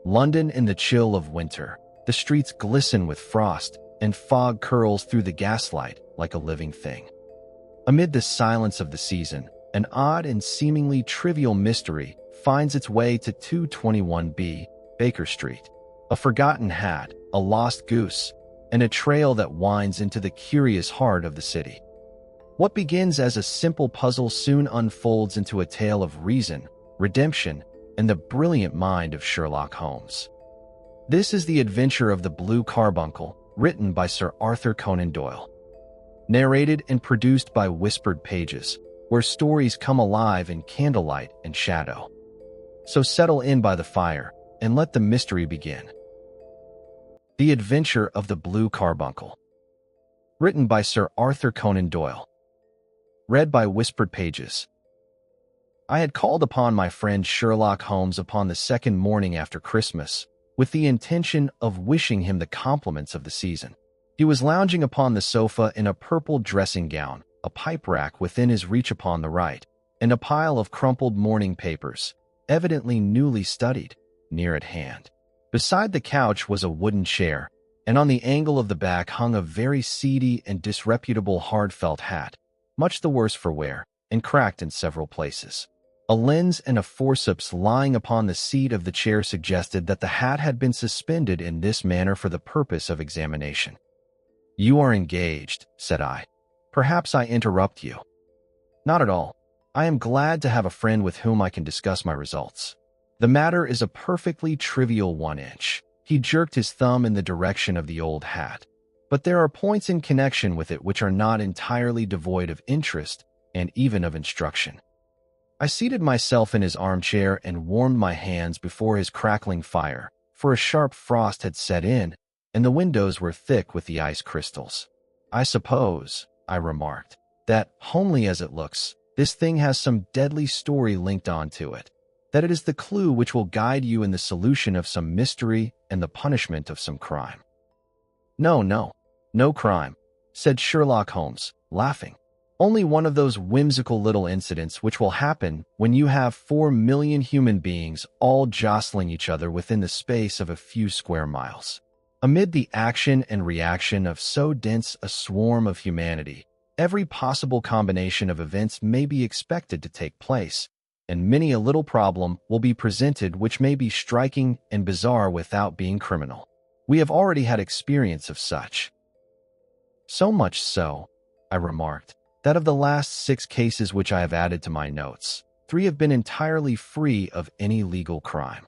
London in the chill of winter. The streets glisten with frost, and fog curls through the gaslight like a living thing. Amid the silence of the season, an odd and seemingly trivial mystery finds its way to 221B Baker Street. A forgotten hat, a lost goose, and a trail that winds into the curious heart of the city. What begins as a simple puzzle soon unfolds into a tale of reason, redemption, and the brilliant mind of Sherlock Holmes. This is the adventure of the Blue Carbuncle, written by Sir Arthur Conan Doyle. Narrated and produced by Whispered Pages, where stories come alive in candlelight and shadow. So settle in by the fire, and let the mystery begin. The Adventure of the Blue Carbuncle. Written by Sir Arthur Conan Doyle. Read by Whispered Pages. I had called upon my friend Sherlock Holmes upon the second morning after Christmas, with the intention of wishing him the compliments of the season. He was lounging upon the sofa in a purple dressing gown, a pipe rack within his reach upon the right, and a pile of crumpled morning papers, evidently newly studied, near at hand. Beside the couch was a wooden chair, and on the angle of the back hung a very seedy and disreputable hard felt hat, much the worse for wear, and cracked in several places. A lens and a forceps lying upon the seat of the chair suggested that the hat had been suspended in this manner for the purpose of examination. "You are engaged," said I. "Perhaps I interrupt you." "Not at all. I am glad to have a friend with whom I can discuss my results. The matter is a perfectly trivial 1 inch." He jerked his thumb in the direction of the old hat. "But there are points in connection with it which are not entirely devoid of interest and even of instruction." I seated myself in his armchair and warmed my hands before his crackling fire, for a sharp frost had set in, and the windows were thick with the ice crystals. "I suppose," I remarked, "that, homely as it looks, this thing has some deadly story linked onto it, that it is the clue which will guide you in the solution of some mystery and the punishment of some crime." No crime," said Sherlock Holmes, laughing. "Only one of those whimsical little incidents which will happen when you have 4 million human beings all jostling each other within the space of a few square miles. Amid the action and reaction of so dense a swarm of humanity, every possible combination of events may be expected to take place, and many a little problem will be presented which may be striking and bizarre without being criminal. We have already had experience of such. So much so," I remarked, "that of the last 6 cases which I have added to my notes, 3 have been entirely free of any legal crime."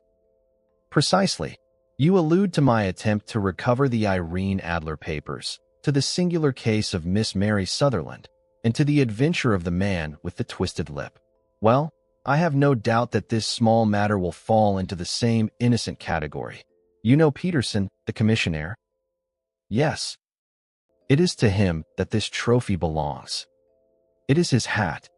"Precisely. You allude to my attempt to recover the Irene Adler papers, to the singular case of Miss Mary Sutherland, and to the adventure of the man with the twisted lip. Well, I have no doubt that this small matter will fall into the same innocent category. You know Peterson, the commissionaire?" "Yes. It is to him that this trophy belongs." "It is his hat."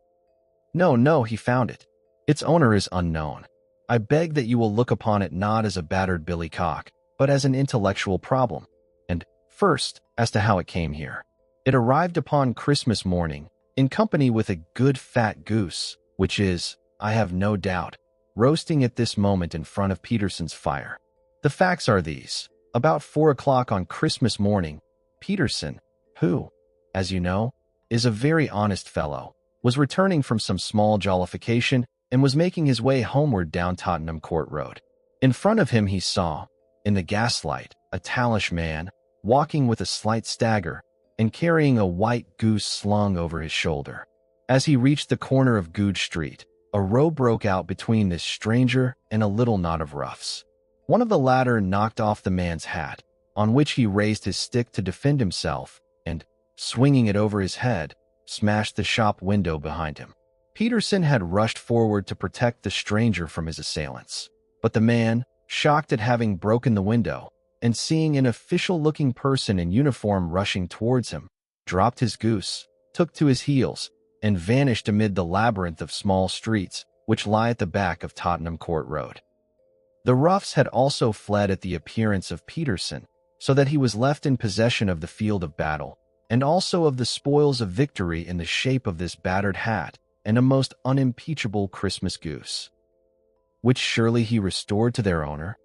No, he found it. Its owner is unknown. I beg that you will look upon it not as a battered billycock, but as an intellectual problem. And, first, as to how it came here. It arrived upon Christmas morning, in company with a good fat goose, which is, I have no doubt, roasting at this moment in front of Peterson's fire. The facts are these. About 4 o'clock on Christmas morning, Peterson, who, as you know, is a very honest fellow, was returning from some small jollification and was making his way homeward down Tottenham Court Road. In front of him he saw, in the gaslight, a tallish man, walking with a slight stagger and carrying a white goose slung over his shoulder. As he reached the corner of Goodge Street, a row broke out between this stranger and a little knot of roughs. One of the latter knocked off the man's hat, on which he raised his stick to defend himself, and, swinging it over his head, smashed the shop window behind him. Peterson had rushed forward to protect the stranger from his assailants, but the man, shocked at having broken the window, and seeing an official-looking person in uniform rushing towards him, dropped his goose, took to his heels, and vanished amid the labyrinth of small streets which lie at the back of Tottenham Court Road. The roughs had also fled at the appearance of Peterson, so that he was left in possession of the field of battle, and also of the spoils of victory in the shape of this battered hat and a most unimpeachable Christmas goose, which surely he restored to their owner.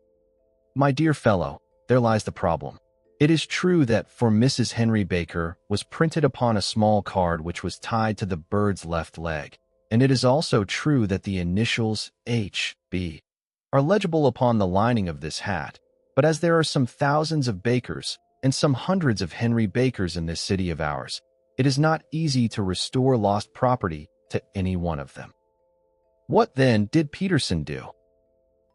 My dear fellow, there lies the problem. It is true that for Mrs. Henry Baker was printed upon a small card which was tied to the bird's left leg, and it is also true that the initials H.B. are legible upon the lining of this hat, but as there are some thousands of Bakers and some hundreds of Henry Bakers in this city of ours, it is not easy to restore lost property to any one of them. What then did Peterson do?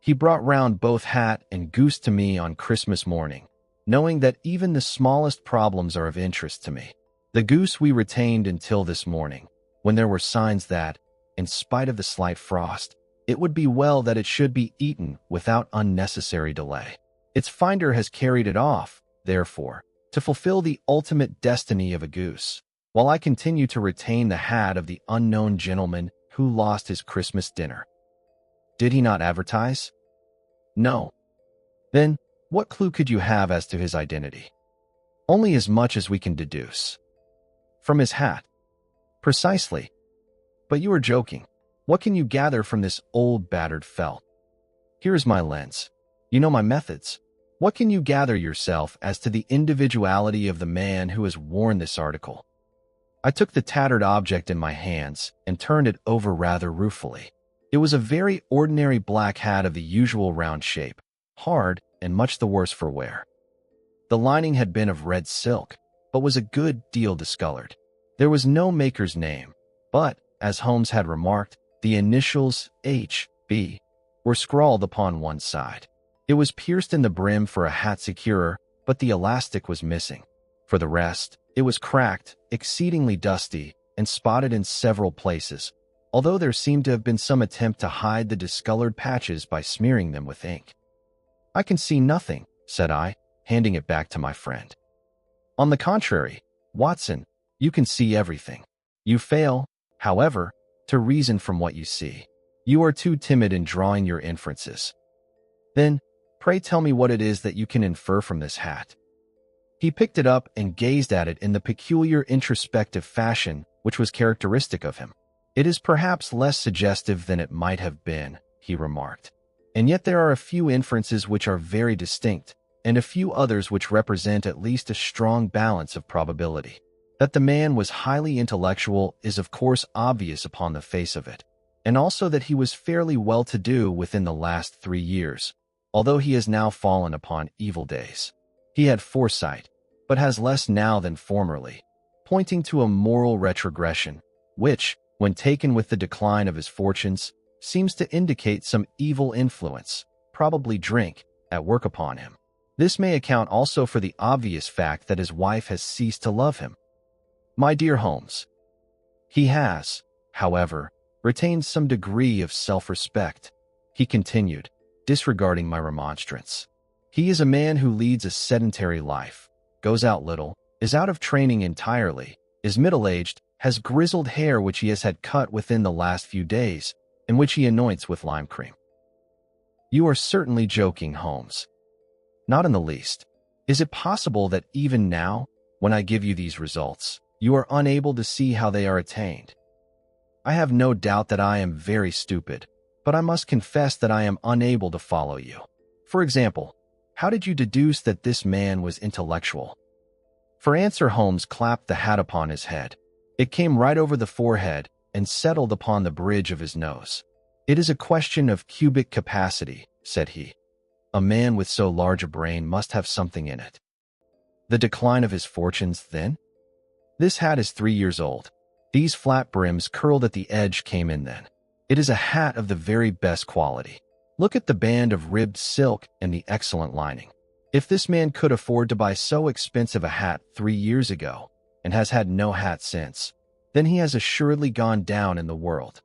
He brought round both hat and goose to me on Christmas morning, knowing that even the smallest problems are of interest to me. The goose we retained until this morning, when there were signs that, in spite of the slight frost, it would be well that it should be eaten without unnecessary delay. Its finder has carried it off, therefore, to fulfill the ultimate destiny of a goose, while I continue to retain the hat of the unknown gentleman who lost his Christmas dinner. Did he not advertise? No. Then, what clue could you have as to his identity? Only as much as we can deduce. From his hat. Precisely. But you are joking. What can you gather from this old battered felt? Here is my lens. You know my methods. What can you gather yourself as to the individuality of the man who has worn this article? I took the tattered object in my hands and turned it over rather ruefully. It was a very ordinary black hat of the usual round shape, hard and much the worse for wear. The lining had been of red silk, but was a good deal discolored. There was no maker's name, but, as Holmes had remarked, the initials H.B. were scrawled upon one side. It was pierced in the brim for a hat securer, but the elastic was missing. For the rest, it was cracked, exceedingly dusty, and spotted in several places, although there seemed to have been some attempt to hide the discolored patches by smearing them with ink. I can see nothing, said I, handing it back to my friend. On the contrary, Watson, you can see everything. You fail, however, to reason from what you see. You are too timid in drawing your inferences. Then, pray tell me what it is that you can infer from this hat. He picked it up and gazed at it in the peculiar introspective fashion which was characteristic of him. It is perhaps less suggestive than it might have been, he remarked. And yet there are a few inferences which are very distinct, and a few others which represent at least a strong balance of probability. That the man was highly intellectual is of course obvious upon the face of it, and also that he was fairly well-to-do within the last 3 years, although he has now fallen upon evil days. He had foresight, but has less now than formerly, pointing to a moral retrogression, which, when taken with the decline of his fortunes, seems to indicate some evil influence, probably drink, at work upon him. This may account also for the obvious fact that his wife has ceased to love him. My dear Holmes, he has, however, retained some degree of self-respect, he continued, disregarding my remonstrance. He is a man who leads a sedentary life, goes out little, is out of training entirely, is middle-aged, has grizzled hair which he has had cut within the last few days, and which he anoints with lime cream. You are certainly joking, Holmes. Not in the least. Is it possible that even now, when I give you these results, you are unable to see how they are attained? I have no doubt that I am very stupid, but I must confess that I am unable to follow you. For example, how did you deduce that this man was intellectual? For answer, Holmes clapped the hat upon his head. It came right over the forehead and settled upon the bridge of his nose. It is a question of cubic capacity, said he. A man with so large a brain must have something in it. The decline of his fortunes, then? This hat is 3 years old. These flat brims curled at the edge came in then. It is a hat of the very best quality. Look at the band of ribbed silk and the excellent lining. If this man could afford to buy so expensive a hat 3 years ago, and has had no hat since, then he has assuredly gone down in the world.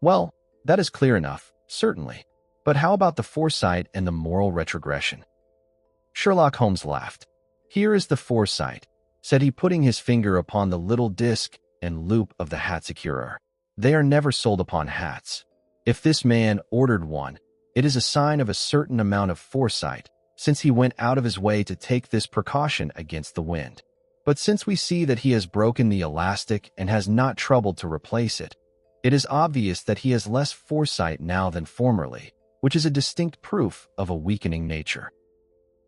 Well, that is clear enough, certainly. But how about the foresight and the moral retrogression? Sherlock Holmes laughed. Here is the foresight, said he, putting his finger upon the little disc and loop of the hat securer. They are never sold upon hats. If this man ordered one, it is a sign of a certain amount of foresight, since he went out of his way to take this precaution against the wind. But since we see that he has broken the elastic and has not troubled to replace it, it is obvious that he has less foresight now than formerly, which is a distinct proof of a weakening nature.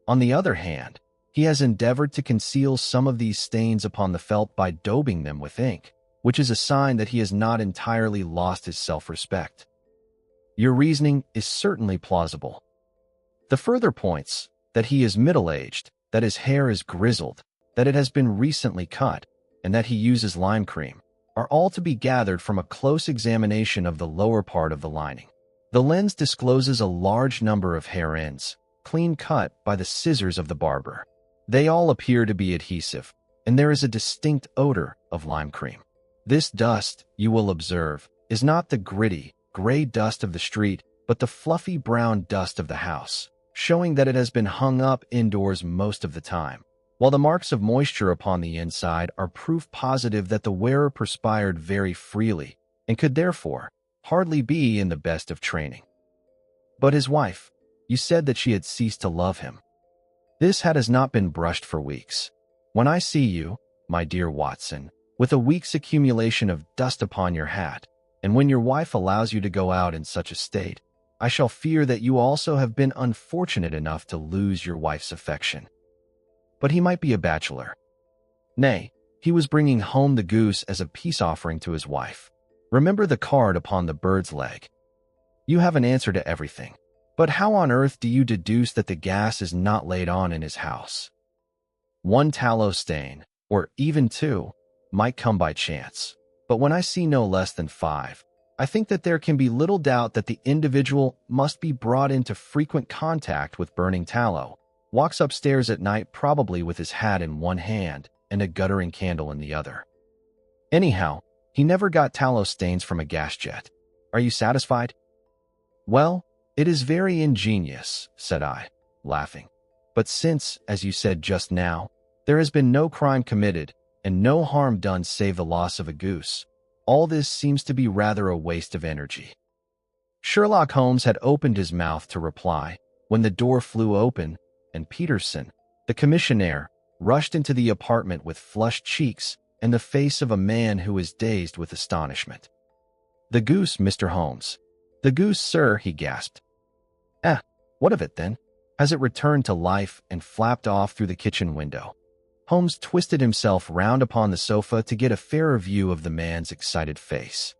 On the other hand, he has endeavored to conceal some of these stains upon the felt by daubing them with ink, which is a sign that he has not entirely lost his self-respect. Your reasoning is certainly plausible. The further points that he is middle-aged, that his hair is grizzled, that it has been recently cut, and that he uses lime cream, are all to be gathered from a close examination of the lower part of the lining. The lens discloses a large number of hair ends, clean cut by the scissors of the barber. They all appear to be adhesive, and there is a distinct odor of lime cream. This dust, you will observe, is not the gritty, gray dust of the street, but the fluffy brown dust of the house, showing that it has been hung up indoors most of the time, while the marks of moisture upon the inside are proof positive that the wearer perspired very freely and could therefore hardly be in the best of training. But his wife, you said that she had ceased to love him. This hat has not been brushed for weeks. When I see you, my dear Watson, with a week's accumulation of dust upon your hat, and when your wife allows you to go out in such a state, I shall fear that you also have been unfortunate enough to lose your wife's affection. But he might be a bachelor. Nay, he was bringing home the goose as a peace offering to his wife. Remember the card upon the bird's leg. You have an answer to everything. But how on earth do you deduce that the gas is not laid on in his house? One tallow stain, or even two, might come by chance. But when I see no less than 5, I think that there can be little doubt that the individual must be brought into frequent contact with burning tallow, walks upstairs at night probably with his hat in one hand and a guttering candle in the other. Anyhow, he never got tallow stains from a gas jet. Are you satisfied? Well, it is very ingenious, said I, laughing. But since, as you said just now, there has been no crime committed and no harm done save the loss of a goose, all this seems to be rather a waste of energy. Sherlock Holmes had opened his mouth to reply when the door flew open and Peterson, the commissionaire, rushed into the apartment with flushed cheeks and the face of a man who is dazed with astonishment. "The goose, Mr. Holmes." "The goose, sir," he gasped. What of it then? Has it returned to life and flapped off through the kitchen window?" Holmes twisted himself round upon the sofa to get a fairer view of the man's excited face.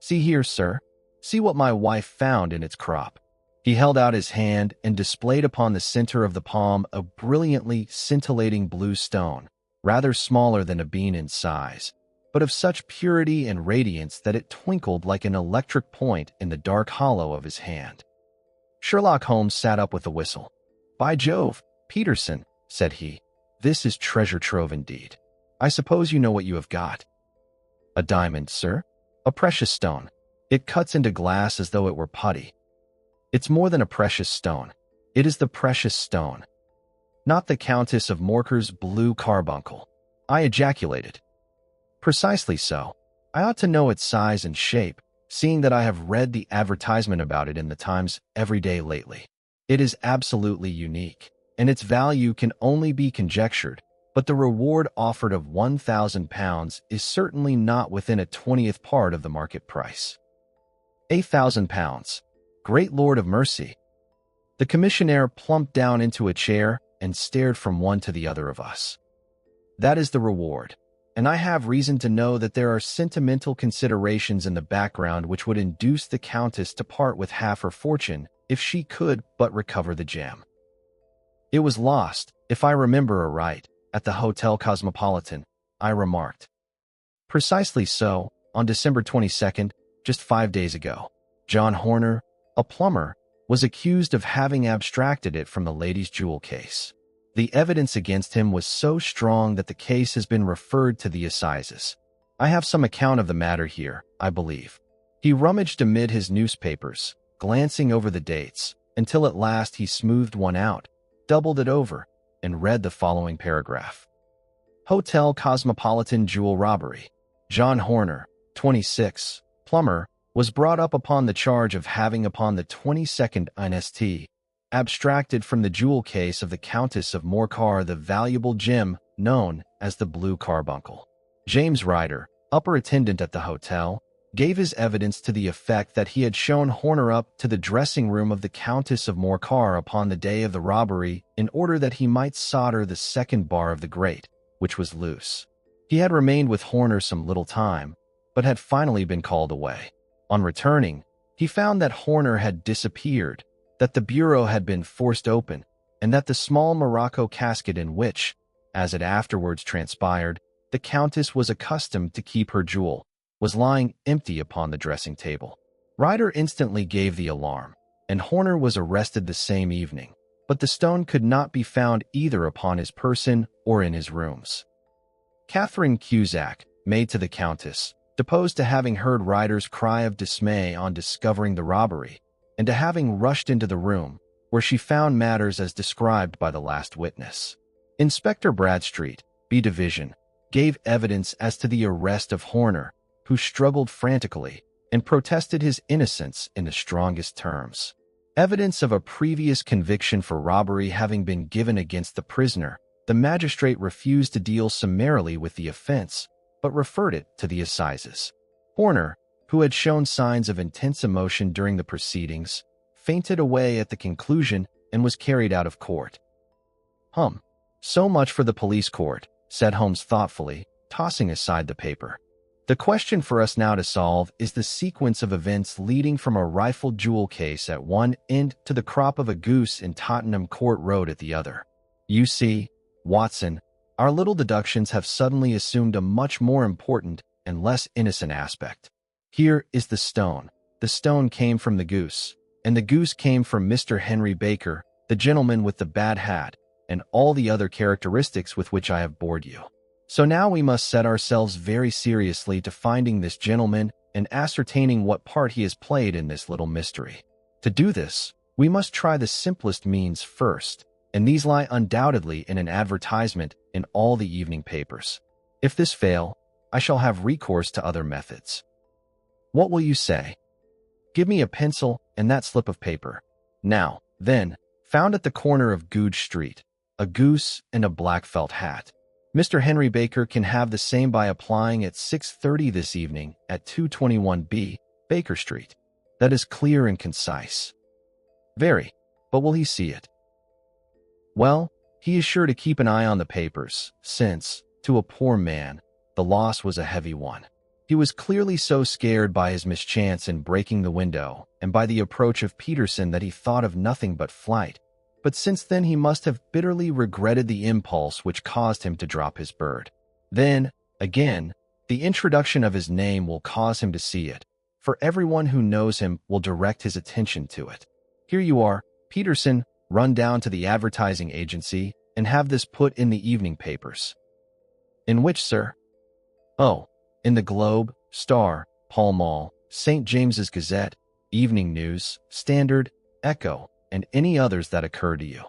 "See here, sir. See what my wife found in its crop." He held out his hand and displayed upon the center of the palm a brilliantly scintillating blue stone, rather smaller than a bean in size, but of such purity and radiance that it twinkled like an electric point in the dark hollow of his hand. Sherlock Holmes sat up with a whistle. "By Jove, Peterson," said he, "this is treasure trove indeed. I suppose you know what you have got." "A diamond, sir? A precious stone. It cuts into glass as though it were putty." "It's more than a precious stone. It is the precious stone." "Not the Countess of Morcar's blue carbuncle," I ejaculated. "Precisely so. I ought to know its size and shape, seeing that I have read the advertisement about it in the Times every day lately. It is absolutely unique, and its value can only be conjectured, but the reward offered of £1,000 is certainly not within a 20th part of the market price." £8,000. Great Lord of mercy. The commissionaire plumped down into a chair and stared from one to the other of us. "That is the reward. And I have reason to know that there are sentimental considerations in the background which would induce the Countess to part with half her fortune if she could but recover the gem. It was lost, if I remember aright, at the Hotel Cosmopolitan," I remarked. "Precisely so, on December 22nd, just 5 days ago. John Horner, a plumber, was accused of having abstracted it from the lady's jewel case. The evidence against him was so strong that the case has been referred to the assizes. I have some account of the matter here, I believe." He rummaged amid his newspapers, glancing over the dates, until at last he smoothed one out, doubled it over, and read the following paragraph. "Hotel Cosmopolitan jewel robbery. John Horner, 26, plumber, was brought up upon the charge of having upon the 22nd inst. abstracted from the jewel case of the Countess of Morcar the valuable gem known as the blue carbuncle. James Ryder, upper attendant at the hotel, gave his evidence to the effect that he had shown Horner up to the dressing room of the Countess of Morcar upon the day of the robbery in order that he might solder the second bar of the grate, which was loose. He had remained with Horner some little time, but had finally been called away. On returning, he found that Horner had disappeared, that the bureau had been forced open, and that the small morocco casket in which, as it afterwards transpired, the Countess was accustomed to keep her jewel, was lying empty upon the dressing table. Ryder instantly gave the alarm, and Horner was arrested the same evening, but the stone could not be found either upon his person or in his rooms. Catherine Cusack, maid to the Countess, deposed to having heard Ryder's cry of dismay on discovering the robbery, and to having rushed into the room, where she found matters as described by the last witness. Inspector Bradstreet, B Division, gave evidence as to the arrest of Horner, who struggled frantically and protested his innocence in the strongest terms. Evidence of a previous conviction for robbery having been given against the prisoner, the magistrate refused to deal summarily with the offense, but referred it to the assizes. Horner, who had shown signs of intense emotion during the proceedings, fainted away at the conclusion and was carried out of court. So much for the police court, said Holmes thoughtfully, tossing aside the paper. The question for us now to solve is the sequence of events leading from a rifled jewel case at one end to the crop of a goose in Tottenham Court Road at the other. You see, Watson, our little deductions have suddenly assumed a much more important and less innocent aspect. Here is the stone. The stone came from the goose, and the goose came from Mr. Henry Baker, the gentleman with the bad hat, and all the other characteristics with which I have bored you. So now we must set ourselves very seriously to finding this gentleman and ascertaining what part he has played in this little mystery. To do this, we must try the simplest means first, and these lie undoubtedly in an advertisement in all the evening papers. If this fail, I shall have recourse to other methods. What will you say? Give me a pencil and that slip of paper. Now, then, found at the corner of Goodge Street, a goose and a black felt hat. Mr. Henry Baker can have the same by applying at 6:30 this evening at 221B, Baker Street. That is clear and concise. Very, but will he see it? Well, he is sure to keep an eye on the papers, since, to a poor man, the loss was a heavy one. He was clearly so scared by his mischance in breaking the window and by the approach of Peterson that he thought of nothing but flight. But since then he must have bitterly regretted the impulse which caused him to drop his bird. Then, again, the introduction of his name will cause him to see it, for everyone who knows him will direct his attention to it. Here you are, Peterson, run down to the advertising agency and have this put in the evening papers. In which, sir? Oh, in the Globe, Star, Pall Mall, St. James's Gazette, Evening News, Standard, Echo, and any others that occur to you.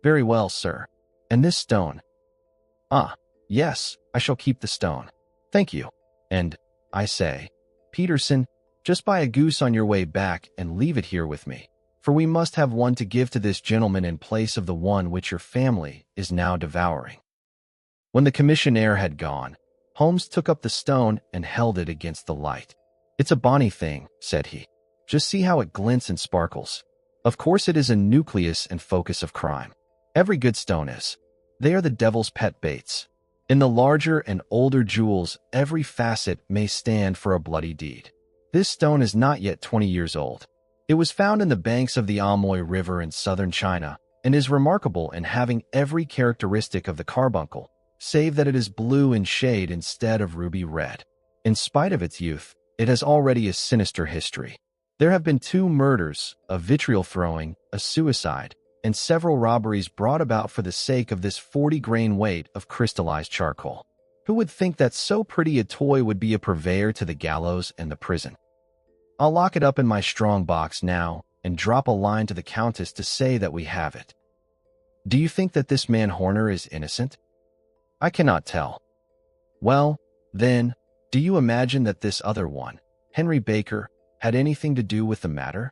Very well, sir. And this stone? Ah, yes, I shall keep the stone. Thank you. And, I say, Peterson, just buy a goose on your way back and leave it here with me, for we must have one to give to this gentleman in place of the one which your family is now devouring. When the commissionaire had gone, Holmes took up the stone and held it against the light. It's a bonny thing, said he. Just see how it glints and sparkles. Of course it is a nucleus and focus of crime. Every good stone is. They are the devil's pet baits. In the larger and older jewels, every facet may stand for a bloody deed. This stone is not yet 20 years old. It was found in the banks of the Amoy River in southern China and is remarkable in having every characteristic of the carbuncle, save that it is blue in shade instead of ruby red. In spite of its youth, it has already a sinister history. There have been 2 murders, a vitriol throwing, a suicide, and several robberies brought about for the sake of this 40-grain weight of crystallized charcoal. Who would think that so pretty a toy would be a purveyor to the gallows and the prison? I'll lock it up in my strong box now and drop a line to the Countess to say that we have it. Do you think that this man Horner is innocent? I cannot tell. Well, then, do you imagine that this other one, Henry Baker, had anything to do with the matter?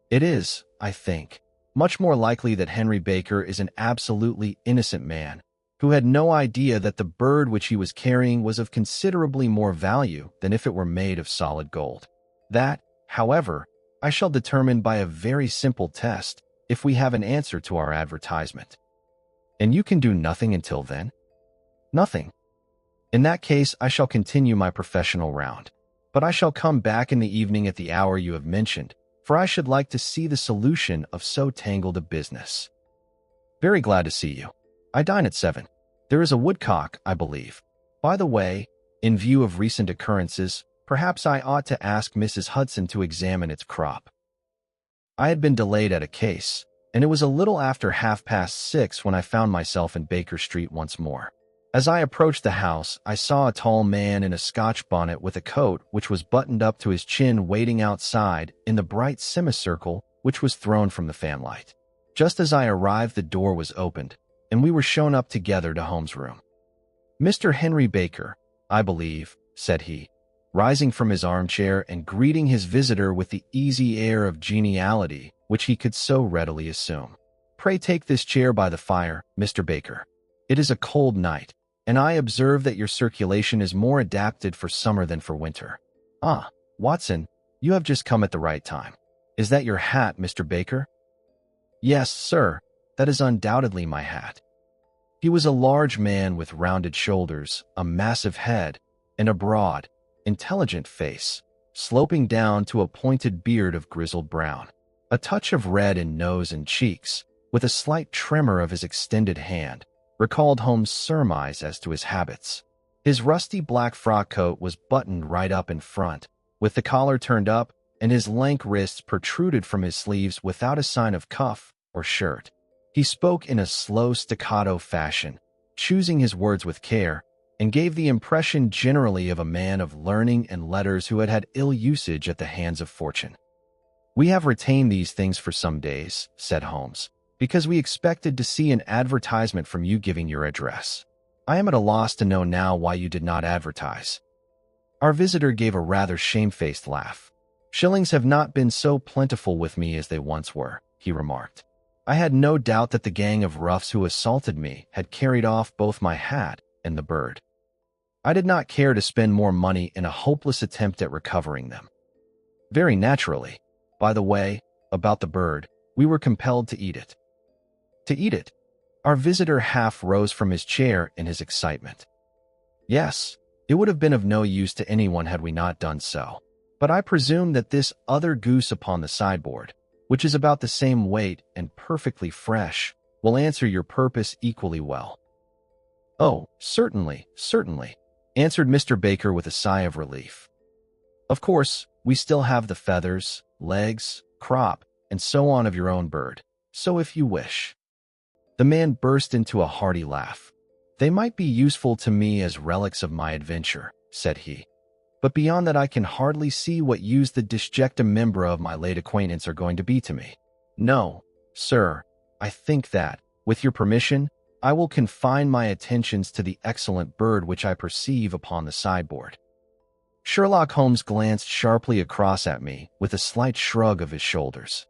It is, I think, much more likely that Henry Baker is an absolutely innocent man, who had no idea that the bird which he was carrying was of considerably more value than if it were made of solid gold. That, however, I shall determine by a very simple test if we have an answer to our advertisement. And you can do nothing until then? Nothing. In that case, I shall continue my professional round. But I shall come back in the evening at the hour you have mentioned, for I should like to see the solution of so tangled a business. Very glad to see you. I dine at 7. There is a woodcock, I believe. By the way, in view of recent occurrences, perhaps I ought to ask Mrs. Hudson to examine its crop. I had been delayed at a case, and it was a little after 6:30 when I found myself in Baker Street once more. As I approached the house, I saw a tall man in a Scotch bonnet with a coat which was buttoned up to his chin waiting outside in the bright semicircle which was thrown from the fanlight. Just as I arrived, the door was opened, and we were shown up together to Holmes' room. "Mr. Henry Baker, I believe," said he, rising from his armchair and greeting his visitor with the easy air of geniality which he could so readily assume. "Pray take this chair by the fire, Mr. Baker. It is a cold night, and I observe that your circulation is more adapted for summer than for winter. Ah, Watson, you have just come at the right time. Is that your hat, Mr. Baker?" "Yes, sir, that is undoubtedly my hat." He was a large man with rounded shoulders, a massive head, and a broad, intelligent face, sloping down to a pointed beard of grizzled brown. A touch of red in nose and cheeks, with a slight tremor of his extended hand, recalled Holmes' surmise as to his habits. His rusty black frock coat was buttoned right up in front, with the collar turned up, and his lank wrists protruded from his sleeves without a sign of cuff or shirt. He spoke in a slow staccato fashion, choosing his words with care, and gave the impression generally of a man of learning and letters who had had ill usage at the hands of fortune. "We have retained these things for some days," said Holmes, "because we expected to see an advertisement from you giving your address. I am at a loss to know now why you did not advertise." Our visitor gave a rather shamefaced laugh. "Shillings have not been so plentiful with me as they once were," he remarked. "I had no doubt that the gang of roughs who assaulted me had carried off both my hat and the bird. I did not care to spend more money in a hopeless attempt at recovering them. Very naturally. By the way, about the bird, we were compelled to eat it." "To eat it?" Our visitor half rose from his chair in his excitement. "Yes, it would have been of no use to anyone had we not done so. But I presume that this other goose upon the sideboard, which is about the same weight and perfectly fresh, will answer your purpose equally well." "Oh, certainly, certainly," answered Mr. Baker with a sigh of relief. "Of course, we still have the feathers, legs, crop, and so on of your own bird, so if you wish—" The man burst into a hearty laugh. "They might be useful to me as relics of my adventure," said he. "But beyond that I can hardly see what use the disjecta membra of my late acquaintance are going to be to me. No, sir, I think that, with your permission, I will confine my attentions to the excellent bird which I perceive upon the sideboard." Sherlock Holmes glanced sharply across at me with a slight shrug of his shoulders.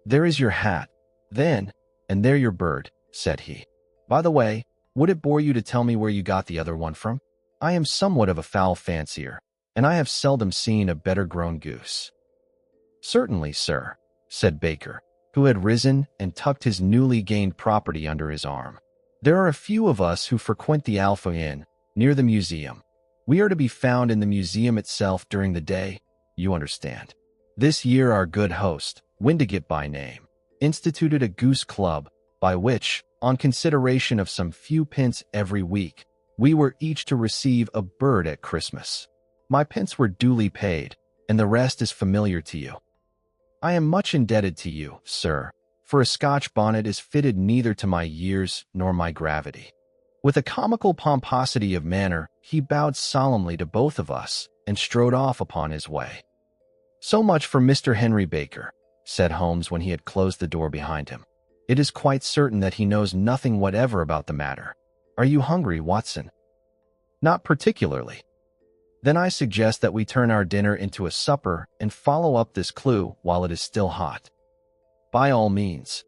"There is your hat, then, and there your bird," said he. "By the way, would it bore you to tell me where you got the other one from? I am somewhat of a fowl fancier, and I have seldom seen a better-grown goose." "Certainly, sir," said Baker, who had risen and tucked his newly gained property under his arm. "There are a few of us who frequent the Alpha Inn, near the museum. We are to be found in the museum itself during the day, you understand. This year our good host, Windigate by name, instituted a goose club, by which, on consideration of some few pence every week, we were each to receive a bird at Christmas. My pence were duly paid, and the rest is familiar to you. I am much indebted to you, sir, for a Scotch bonnet is fitted neither to my years nor my gravity." With a comical pomposity of manner, he bowed solemnly to both of us and strode off upon his way. "So much for Mr. Henry Baker," said Holmes when he had closed the door behind him. "It is quite certain that he knows nothing whatever about the matter. Are you hungry, Watson?" "Not particularly." "Then I suggest that we turn our dinner into a supper and follow up this clue while it is still hot." "By all means."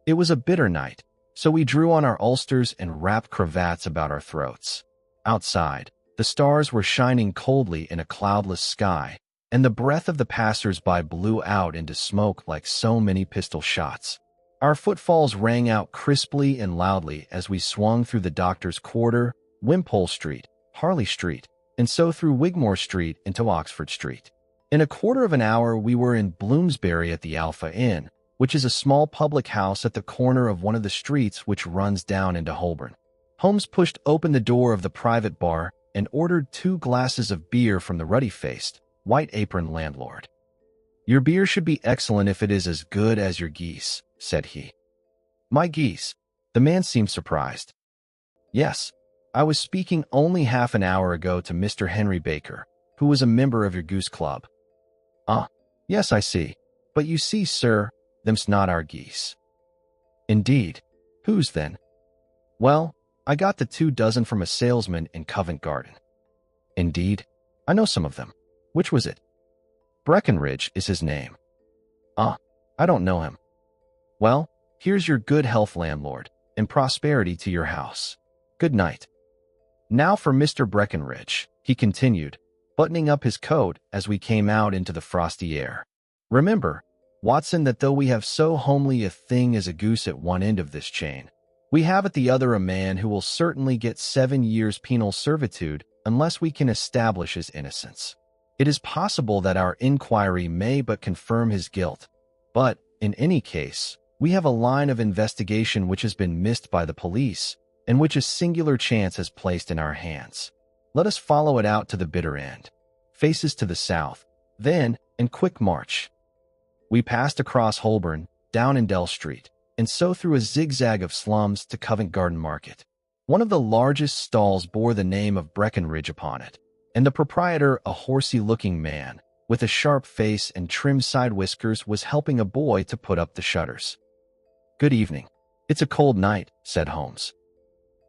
It was a bitter night, So we drew on our ulsters and wrapped cravats about our throats. Outside, the stars were shining coldly in a cloudless sky, and the breath of the passers-by blew out into smoke like so many pistol shots. Our footfalls rang out crisply and loudly as we swung through the Doctor's Quarter, Wimpole Street, Harley Street, and so through Wigmore Street into Oxford Street. In a quarter of an hour, we were in Bloomsbury at the Alpha Inn, which is a small public house at the corner of one of the streets which runs down into Holborn. Holmes pushed open the door of the private bar and ordered 2 glasses of beer from the ruddy-faced, white-aproned landlord. "Your beer should be excellent if it is as good as your geese," said he. "My geese?" The man seemed surprised. "Yes, I was speaking only half an hour ago to Mr. Henry Baker, who was a member of your goose club." "Ah, yes, I see. But you see, sir, them's not our geese." "Indeed. Whose then?" "Well, I got the 2 dozen from a salesman in Covent Garden." "Indeed? I know some of them. Which was it?" "Breckenridge is his name." "Ah, I don't know him." "Well, here's your good health, landlord, and prosperity to your house. Good night." "Now for Mr. Breckenridge," he continued, buttoning up his coat as we came out into the frosty air. "Remember, Watson, that though we have so homely a thing as a goose at one end of this chain, we have at the other a man who will certainly get 7 years penal servitude unless we can establish his innocence. It is possible that our inquiry may but confirm his guilt, but, in any case, we have a line of investigation which has been missed by the police, and which a singular chance has placed in our hands. Let us follow it out to the bitter end. Faces to the south, then, in quick march." We passed across Holborn, down Indell Street, and so through a zigzag of slums to Covent Garden Market. One of the largest stalls bore the name of Breckenridge upon it, and the proprietor, a horsey-looking man, with a sharp face and trim side whiskers, was helping a boy to put up the shutters. "Good evening. It's a cold night," said Holmes.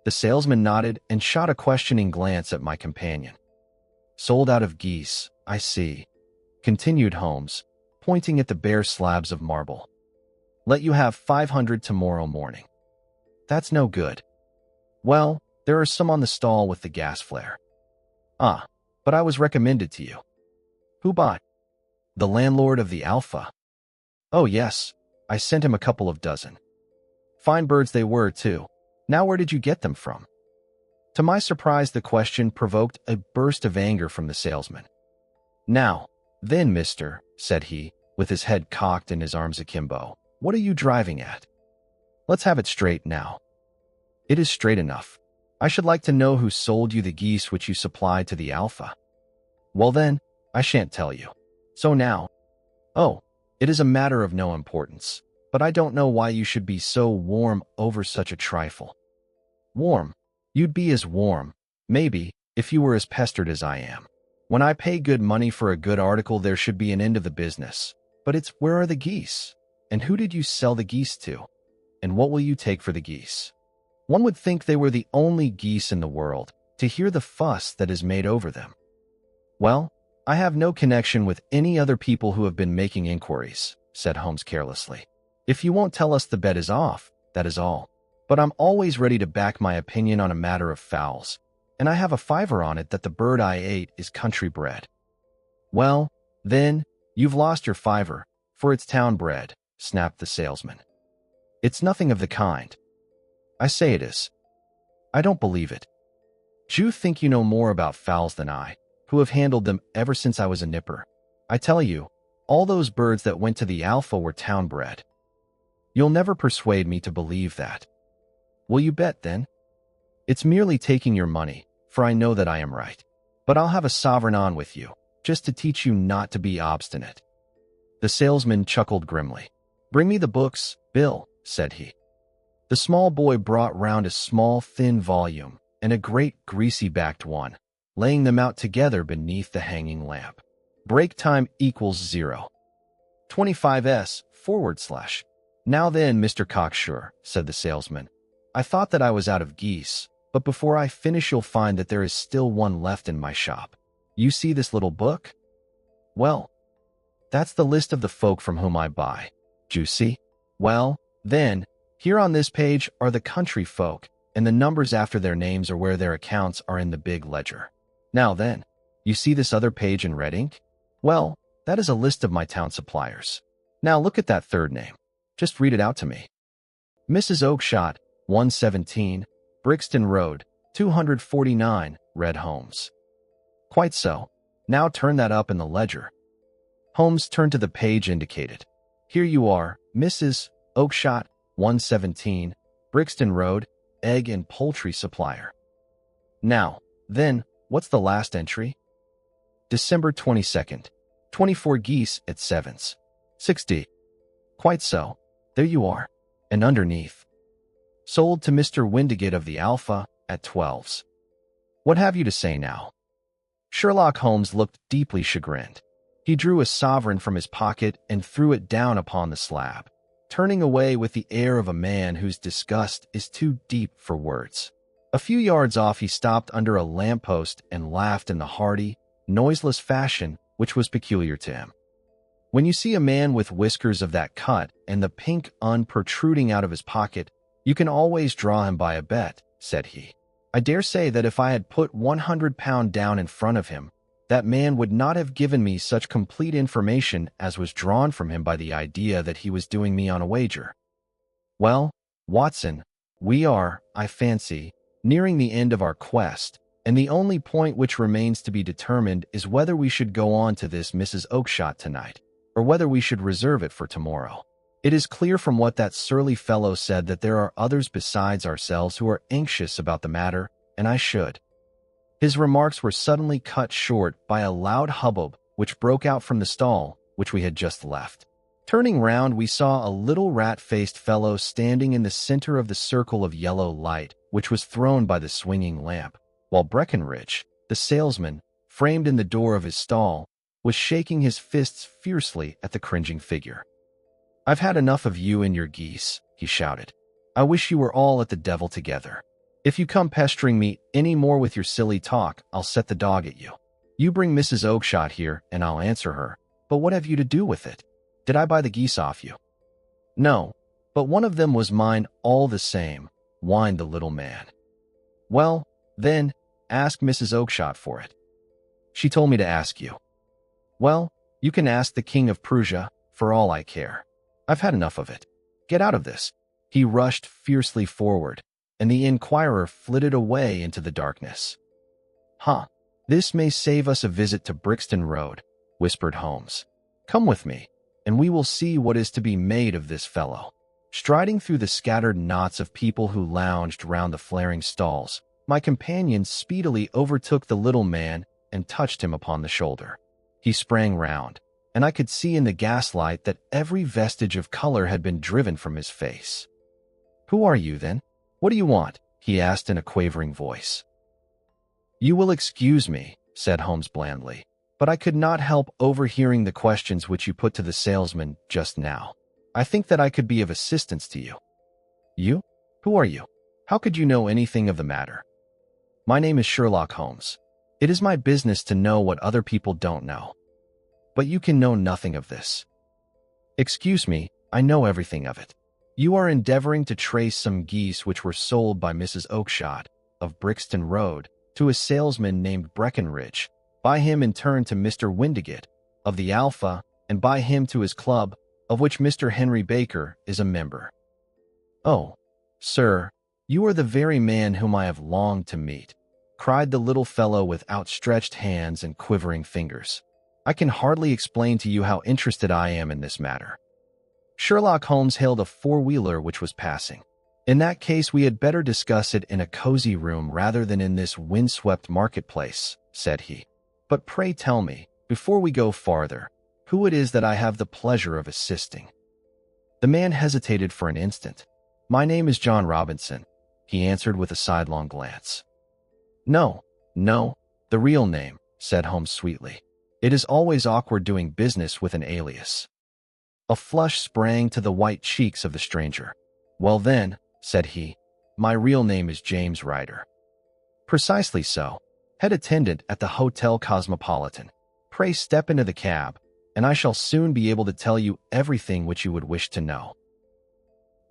The salesman nodded and shot a questioning glance at my companion. "Sold out of geese, I see," continued Holmes, pointing at the bare slabs of marble. "Let you have 500 tomorrow morning." "That's no good." "Well, there are some on the stall with the gas flare." "Ah, but I was recommended to you." "Who by?" "The landlord of the Alpha." "Oh, yes, I sent him a couple of dozen." "Fine birds they were, too. Now where did you get them from?" To my surprise, the question provoked a burst of anger from the salesman. "Now, then, mister," said he, with his head cocked and his arms akimbo, "what are you driving at? Let's have it straight now." "It is straight enough. I should like to know who sold you the geese which you supplied to the Alpha." "Well then, I shan't tell you. So now—" "Oh, it is a matter of no importance, but I don't know why you should be so warm over such a trifle." "Warm? You'd be as warm, maybe, if you were as pestered as I am. When I pay good money for a good article, there should be an end of the business. But it's, where are the geese? And who did you sell the geese to? And what will you take for the geese? One would think they were the only geese in the world, to hear the fuss that is made over them." "Well, I have no connection with any other people who have been making inquiries," said Holmes carelessly. "If you won't tell us, the bet is off, that is all. But I'm always ready to back my opinion on a matter of fowls, and I have a fiver on it that the bird I ate is country bred." "Well, then, you've lost your fiver, for it's town bred," snapped the salesman. "It's nothing of the kind." "I say it is." "I don't believe it. Do you think you know more about fowls than I, who have handled them ever since I was a nipper? I tell you, all those birds that went to the Alpha were town bred." "You'll never persuade me to believe that." "Will you bet, then?" "It's merely taking your money, for I know that I am right. But I'll have a sovereign on with you, just to teach you not to be obstinate." The salesman chuckled grimly. "Bring me the books, Bill," said he. The small boy brought round a small, thin volume, and a great, greasy-backed one, laying them out together beneath the hanging lamp. "Break time equals 0. 25s/. Now then, Mr. Cocksure," said the salesman, "I thought that I was out of geese, but before I finish you'll find that there is still one left in my shop. You see this little book? Well, that's the list of the folk from whom I buy. Do you see? Well, then, Here on this page are the country folk, and the numbers after their names are where their accounts are in the big ledger. Now then, you see this other page in red ink? Well, that is a list of my town suppliers. Now look at that third name. Just read it out to me. Mrs. Oakshott, 117, Brixton Road, 249, Red Holmes. Quite so. Now turn that up in the ledger. Holmes turned to the page indicated. Here you are, Mrs. Oakshott, 117, Brixton Road, egg and poultry supplier. Now, then, what's the last entry? December 22nd, 24 geese at sevens. 60. Quite so. There you are. And underneath. Sold to Mr. Windigate of the Alpha at 12s. What have you to say now? Sherlock Holmes looked deeply chagrined. He drew a sovereign from his pocket and threw it down upon the slab, turning away with the air of a man whose disgust is too deep for words. A few yards off he stopped under a lamppost and laughed in the hearty, noiseless fashion which was peculiar to him. When you see a man with whiskers of that cut and the pink protruding out of his pocket, you can always draw him by a bet, said he. I dare say that if I had put £100 down in front of him, that man would not have given me such complete information as was drawn from him by the idea that he was doing me on a wager. Well, Watson, we are, I fancy, nearing the end of our quest, and the only point which remains to be determined is whether we should go on to this Mrs. Oakshott tonight, or whether we should reserve it for tomorrow. It is clear from what that surly fellow said that there are others besides ourselves who are anxious about the matter, and I should. His remarks were suddenly cut short by a loud hubbub which broke out from the stall which we had just left. Turning round, we saw a little rat-faced fellow standing in the center of the circle of yellow light which was thrown by the swinging lamp, while Breckenridge, the salesman, framed in the door of his stall, was shaking his fists fiercely at the cringing figure. I've had enough of you and your geese, he shouted. I wish you were all at the devil together. If you come pestering me any more with your silly talk, I'll set the dog at you. You bring Mrs. Oakshott here, and I'll answer her. But what have you to do with it? Did I buy the geese off you? No, but one of them was mine all the same, whined the little man. Well, then, ask Mrs. Oakshott for it. She told me to ask you. Well, you can ask the King of Prussia, for all I care. I've had enough of it. Get out of this. He rushed fiercely forward, and the inquirer flitted away into the darkness. Huh, this may save us a visit to Brixton Road, whispered Holmes. Come with me, and we will see what is to be made of this fellow. Striding through the scattered knots of people who lounged round the flaring stalls, my companion speedily overtook the little man and touched him upon the shoulder. He sprang round, and I could see in the gaslight that every vestige of color had been driven from his face. Who are you, then? What do you want? He asked in a quavering voice. You will excuse me, said Holmes blandly, but I could not help overhearing the questions which you put to the salesman just now. I think that I could be of assistance to you. You? Who are you? How could you know anything of the matter? My name is Sherlock Holmes. It is my business to know what other people don't know. But you can know nothing of this. Excuse me, I know everything of it. You are endeavoring to trace some geese which were sold by Mrs. Oakshott, of Brixton Road, to a salesman named Breckenridge, by him in turn to Mr. Windigate, of the Alpha, and by him to his club, of which Mr. Henry Baker is a member. Oh, sir, you are the very man whom I have longed to meet, cried the little fellow with outstretched hands and quivering fingers. I can hardly explain to you how interested I am in this matter. Sherlock Holmes hailed a four-wheeler which was passing. In that case, we had better discuss it in a cozy room rather than in this windswept marketplace, said he. But pray tell me, before we go farther, who it is that I have the pleasure of assisting. The man hesitated for an instant. My name is John Robinson, he answered with a sidelong glance. No, the real name, said Holmes sweetly. It is always awkward doing business with an alias. A flush sprang to the white cheeks of the stranger. Well then, said he, my real name is James Ryder. Precisely so. Head attendant at the Hotel Cosmopolitan. Pray step into the cab, and I shall soon be able to tell you everything which you would wish to know.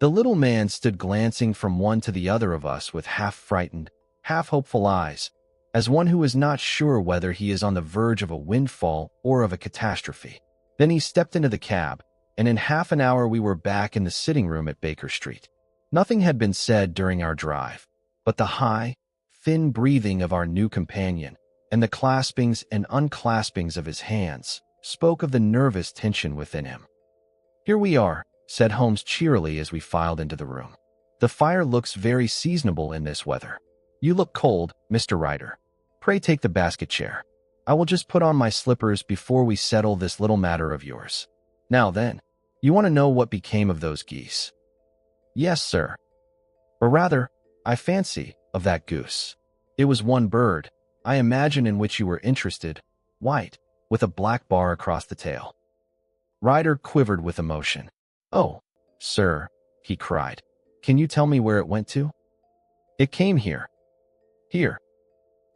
The little man stood glancing from one to the other of us with half-frightened, half-hopeful eyes, as one who is not sure whether he is on the verge of a windfall or of a catastrophe. Then he stepped into the cab, and in half an hour we were back in the sitting room at Baker Street. Nothing had been said during our drive, but the high, thin breathing of our new companion and the claspings and unclaspings of his hands spoke of the nervous tension within him. "Here we are," said Holmes cheerily as we filed into the room. "The fire looks very seasonable in this weather. You look cold, Mr. Ryder. Pray take the basket chair. I will just put on my slippers before we settle this little matter of yours. Now then, you want to know what became of those geese?" "Yes, sir. Or rather, I fancy, of that goose. It was one bird, I imagine, in which you were interested, white, with a black bar across the tail." Ryder quivered with emotion. "Oh, sir," he cried, "can you tell me where it went to?" "It came here." "Here?"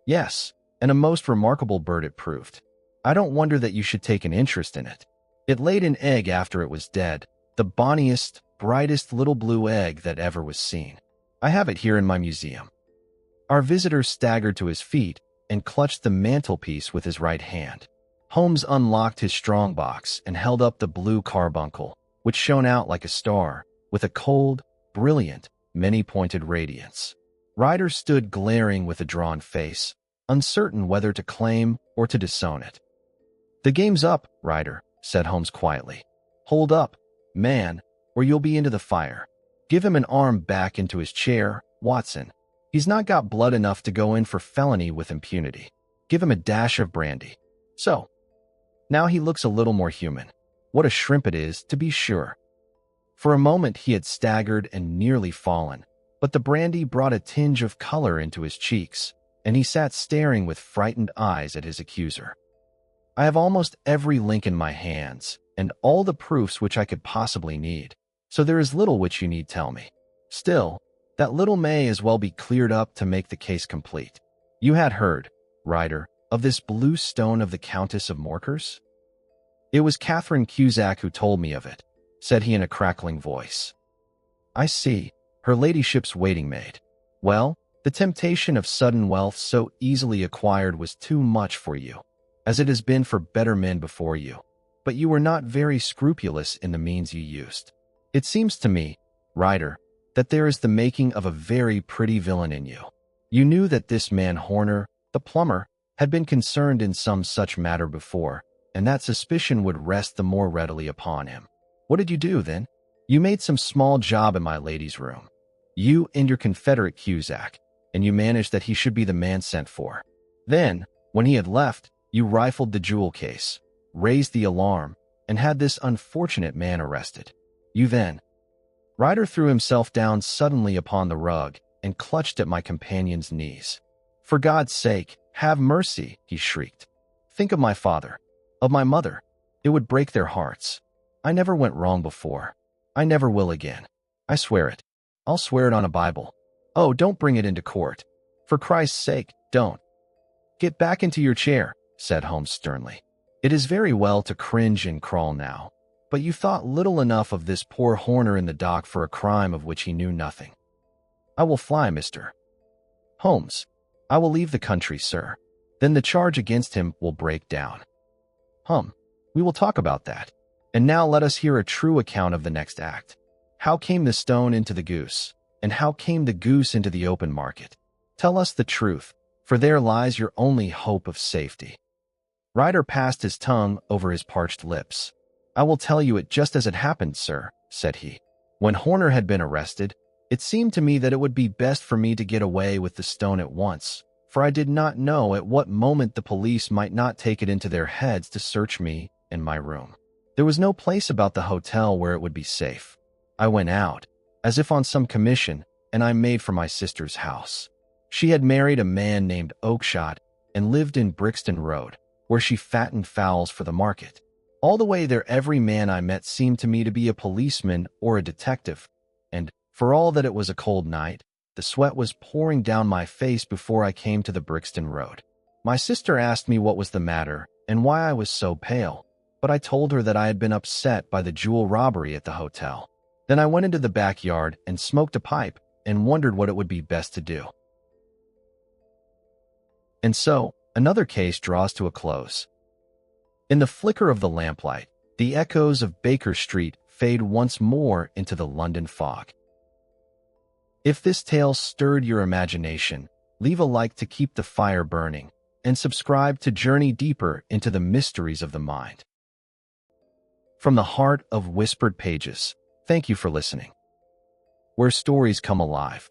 "Yes, and a most remarkable bird it proved. I don't wonder that you should take an interest in it. It laid an egg after it was dead, the bonniest, brightest little blue egg that ever was seen. I have it here in my museum." Our visitor staggered to his feet and clutched the mantelpiece with his right hand. Holmes unlocked his strongbox and held up the blue carbuncle, which shone out like a star, with a cold, brilliant, many-pointed radiance. Ryder stood glaring with a drawn face, uncertain whether to claim or to disown it. "The game's up, Ryder," said Holmes quietly. "Hold up, man, or you'll be into the fire. Give him an arm back into his chair, Watson. He's not got blood enough to go in for felony with impunity. Give him a dash of brandy. So. Now he looks a little more human. What a shrimp it is, to be sure." For a moment he had staggered and nearly fallen, but the brandy brought a tinge of color into his cheeks, and he sat staring with frightened eyes at his accuser. "I have almost every link in my hands, and all the proofs which I could possibly need, so there is little which you need tell me. Still, that little may as well be cleared up to make the case complete. You had heard, Ryder, of this blue stone of the Countess of Morcar's?" "It was Catherine Cusack who told me of it," said he in a crackling voice. "I see, her ladyship's waiting maid. Well, the temptation of sudden wealth so easily acquired was too much for you, as it has been for better men before you, but you were not very scrupulous in the means you used. It seems to me, Ryder, that there is the making of a very pretty villain in you. You knew that this man Horner, the plumber, had been concerned in some such matter before, and that suspicion would rest the more readily upon him. What did you do, then? You made some small job in my lady's room. You and your confederate Cusack, and you managed that he should be the man sent for. Then, when he had left, you rifled the jewel case, raised the alarm, and had this unfortunate man arrested. You then—" Ryder threw himself down suddenly upon the rug and clutched at my companion's knees. "For God's sake, have mercy," he shrieked. "Think of my father, of my mother. It would break their hearts. I never went wrong before. I never will again. I swear it. I'll swear it on a Bible. Oh, don't bring it into court. For Christ's sake, don't." "Get back into your chair," said Holmes sternly. "It is very well to cringe and crawl now, but you thought little enough of this poor Horner in the dock for a crime of which he knew nothing. I will fly, Mr. Holmes. I will leave the country, sir. Then the charge against him will break down. We will talk about that. And now let us hear a true account of the next act. How came the stone into the goose, and how came the goose into the open market? Tell us the truth, for there lies your only hope of safety." Ryder passed his tongue over his parched lips. "I will tell you it just as it happened, sir," said he. "When Horner had been arrested, it seemed to me that it would be best for me to get away with the stone at once, for I did not know at what moment the police might not take it into their heads to search me and my room. There was no place about the hotel where it would be safe. I went out, as if on some commission, and I made for my sister's house. She had married a man named Oakshott and lived in Brixton Road, where she fattened fowls for the market. All the way there every man I met seemed to me to be a policeman or a detective, and, for all that it was a cold night, the sweat was pouring down my face before I came to the Brixton Road. My sister asked me what was the matter and why I was so pale, but I told her that I had been upset by the jewel robbery at the hotel. Then I went into the backyard and smoked a pipe and wondered what it would be best to do. And so, another case draws to a close. In the flicker of the lamplight, the echoes of Baker Street fade once more into the London fog. If this tale stirred your imagination, leave a like to keep the fire burning, and subscribe to journey deeper into the mysteries of the mind. From the heart of Whispered Pages, thank you for listening. Where stories come alive.